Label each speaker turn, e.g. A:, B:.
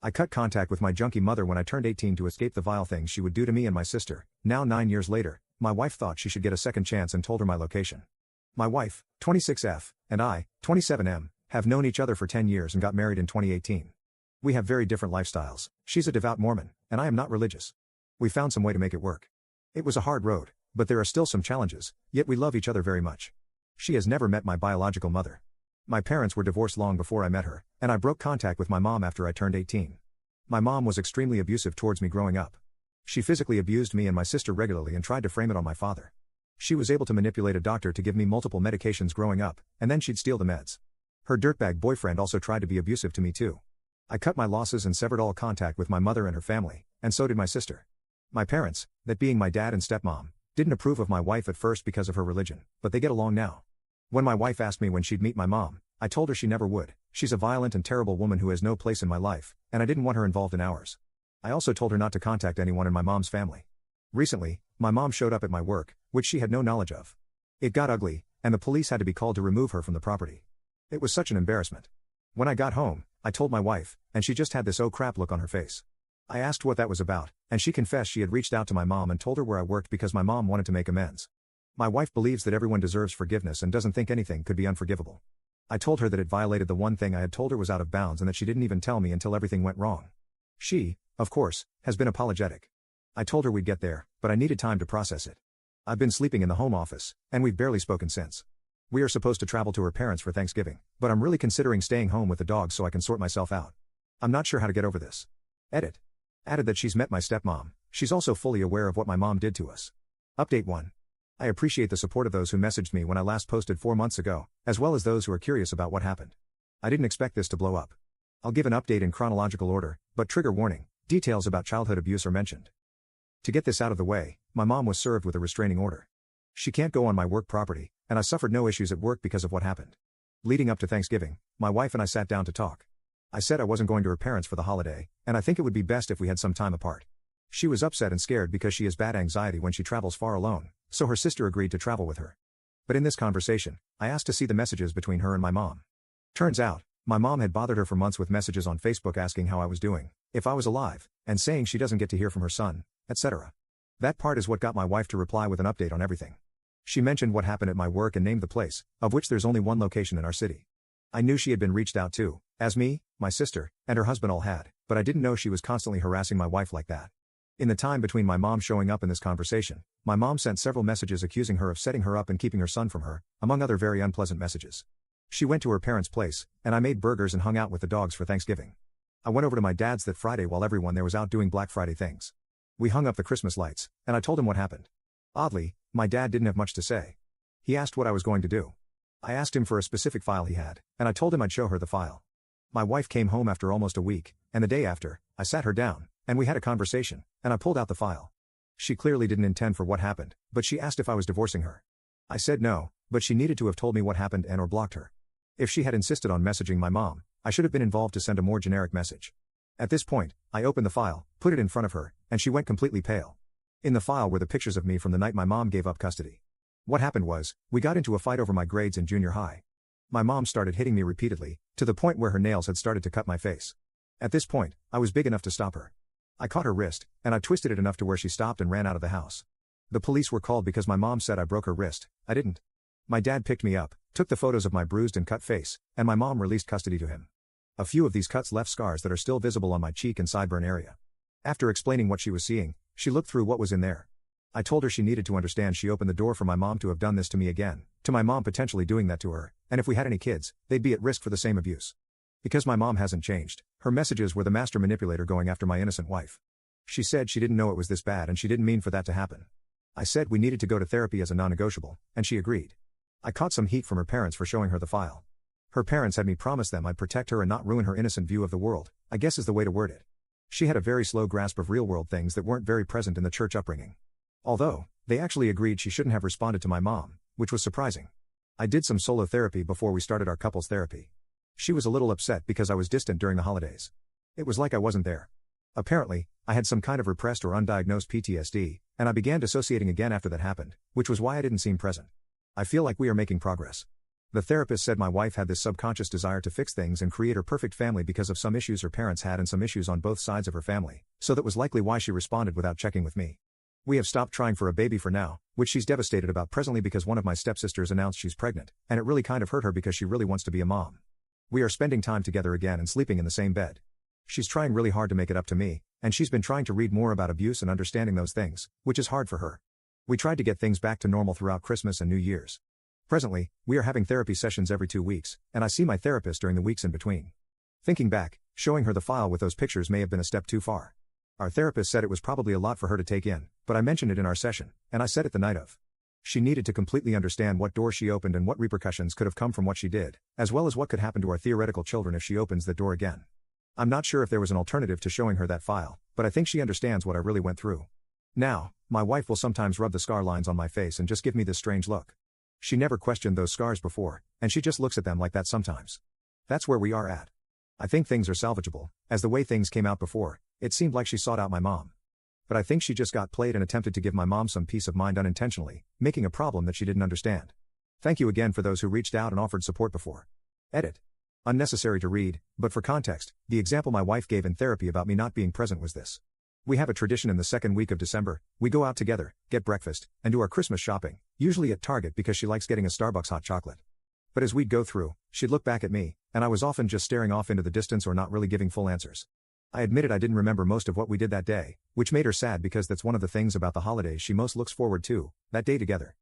A: I cut contact with my junkie mother when I turned 18 to escape the vile things she would do to me and my sister. Now 9 years later, my wife thought she should get a second chance and told her my location. My wife, 26F, and I, 27M, have known each other for 10 years and got married in 2018. We have very different lifestyles. She's a devout Mormon, and I am not religious. We found some way to make it work. It was a hard road, but there are still some challenges, yet we love each other very much. She has never met my biological mother. My parents were divorced long before I met her, and I broke contact with my mom after I turned 18. My mom was extremely abusive towards me growing up. She physically abused me and my sister regularly and tried to frame it on my father. She was able to manipulate a doctor to give me multiple medications growing up, and then she'd steal the meds. Her dirtbag boyfriend also tried to be abusive to me too. I cut my losses and severed all contact with my mother and her family, and so did my sister. My parents, that being my dad and stepmom, didn't approve of my wife at first because of her religion, but they get along now. When my wife asked me when she'd meet my mom, I told her she never would. She's a violent and terrible woman who has no place in my life, and I didn't want her involved in ours. I also told her not to contact anyone in my mom's family. Recently, my mom showed up at my work, which she had no knowledge of. It got ugly, and the police had to be called to remove her from the property. It was such an embarrassment. When I got home, I told my wife, and she just had this oh crap look on her face. I asked what that was about, and she confessed she had reached out to my mom and told her where I worked because my mom wanted to make amends. My wife believes that everyone deserves forgiveness and doesn't think anything could be unforgivable. I told her that it violated the one thing I had told her was out of bounds and that she didn't even tell me until everything went wrong. She, of course, has been apologetic. I told her we'd get there, but I needed time to process it. I've been sleeping in the home office, and we've barely spoken since. We are supposed to travel to her parents for Thanksgiving, but I'm really considering staying home with the dogs so I can sort myself out. I'm not sure how to get over this. Edit. Added that she's met my stepmom. She's also fully aware of what my mom did to us. Update 1. I appreciate the support of those who messaged me when I last posted 4 months ago, as well as those who are curious about what happened. I didn't expect this to blow up. I'll give an update in chronological order, but trigger warning, details about childhood abuse are mentioned. To get this out of the way, my mom was served with a restraining order. She can't go on my work property, and I suffered no issues at work because of what happened. Leading up to Thanksgiving, my wife and I sat down to talk. I said I wasn't going to her parents for the holiday, and I think it would be best if we had some time apart. She was upset and scared because she has bad anxiety when she travels far alone, so her sister agreed to travel with her. But in this conversation, I asked to see the messages between her and my mom. Turns out, my mom had bothered her for months with messages on Facebook asking how I was doing, if I was alive, and saying she doesn't get to hear from her son, etc. That part is what got my wife to reply with an update on everything. She mentioned what happened at my work and named the place, of which there's only one location in our city. I knew she had been reached out to, as me, my sister, and her husband all had, but I didn't know she was constantly harassing my wife like that. In the time between my mom showing up in this conversation, my mom sent several messages accusing her of setting her up and keeping her son from her, among other very unpleasant messages. She went to her parents' place, and I made burgers and hung out with the dogs for Thanksgiving. I went over to my dad's that Friday while everyone there was out doing Black Friday things. We hung up the Christmas lights, and I told him what happened. Oddly, my dad didn't have much to say. He asked what I was going to do. I asked him for a specific file he had, and I told him I'd show her the file. My wife came home after almost a week, and the day after, I sat her down, and we had a conversation, and I pulled out the file. She clearly didn't intend for what happened, but she asked if I was divorcing her. I said no, but she needed to have told me what happened and or blocked her. If she had insisted on messaging my mom, I should have been involved to send a more generic message. At this point, I opened the file, put it in front of her, and she went completely pale. In the file were the pictures of me from the night my mom gave up custody. What happened was, we got into a fight over my grades in junior high. My mom started hitting me repeatedly, to the point where her nails had started to cut my face. At this point, I was big enough to stop her. I caught her wrist, and I twisted it enough to where she stopped and ran out of the house. The police were called because my mom said I broke her wrist. I didn't. My dad picked me up, took the photos of my bruised and cut face, and my mom released custody to him. A few of these cuts left scars that are still visible on my cheek and sideburn area. After explaining what she was seeing, she looked through what was in there. I told her she needed to understand she opened the door for my mom to have done this to me again, to my mom potentially doing that to her, and if we had any kids, they'd be at risk for the same abuse. Because my mom hasn't changed, her messages were the master manipulator going after my innocent wife. She said she didn't know it was this bad and she didn't mean for that to happen. I said we needed to go to therapy as a non-negotiable, and she agreed. I caught some heat from her parents for showing her the file. Her parents had me promise them I'd protect her and not ruin her innocent view of the world, I guess is the way to word it. She had a very slow grasp of real-world things that weren't very present in the church upbringing. Although, they actually agreed she shouldn't have responded to my mom, which was surprising. I did some solo therapy before we started our couples therapy. She was a little upset because I was distant during the holidays. It was like I wasn't there. Apparently, I had some kind of repressed or undiagnosed PTSD, and I began dissociating again after that happened, which was why I didn't seem present. I feel like we are making progress. The therapist said my wife had this subconscious desire to fix things and create her perfect family because of some issues her parents had and some issues on both sides of her family, so that was likely why she responded without checking with me. We have stopped trying for a baby for now, which she's devastated about presently because one of my stepsisters announced she's pregnant, and it really kind of hurt her because she really wants to be a mom. We are spending time together again and sleeping in the same bed. She's trying really hard to make it up to me, and she's been trying to read more about abuse and understanding those things, which is hard for her. We tried to get things back to normal throughout Christmas and New Year's. Presently, we are having therapy sessions every 2 weeks, and I see my therapist during the weeks in between. Thinking back, showing her the file with those pictures may have been a step too far. Our therapist said it was probably a lot for her to take in, but I mentioned it in our session, and I said it the night of. She needed to completely understand what door she opened and what repercussions could have come from what she did, as well as what could happen to our theoretical children if she opens that door again. I'm not sure if there was an alternative to showing her that file, but I think she understands what I really went through. Now, my wife will sometimes rub the scar lines on my face and just give me this strange look. She never questioned those scars before, and she just looks at them like that sometimes. That's where we are at. I think things are salvageable, as the way things came out before, it seemed like she sought out my mom. But I think she just got played and attempted to give my mom some peace of mind unintentionally, making a problem that she didn't understand. Thank you again for those who reached out and offered support before. Edit. Unnecessary to read, but for context, the example my wife gave in therapy about me not being present was this. We have a tradition in the second week of December, we go out together, get breakfast, and do our Christmas shopping, usually at Target because she likes getting a Starbucks hot chocolate. But as we'd go through, she'd look back at me, and I was often just staring off into the distance or not really giving full answers. I admitted I didn't remember most of what we did that day, which made her sad because that's one of the things about the holidays she most looks forward to, that day together.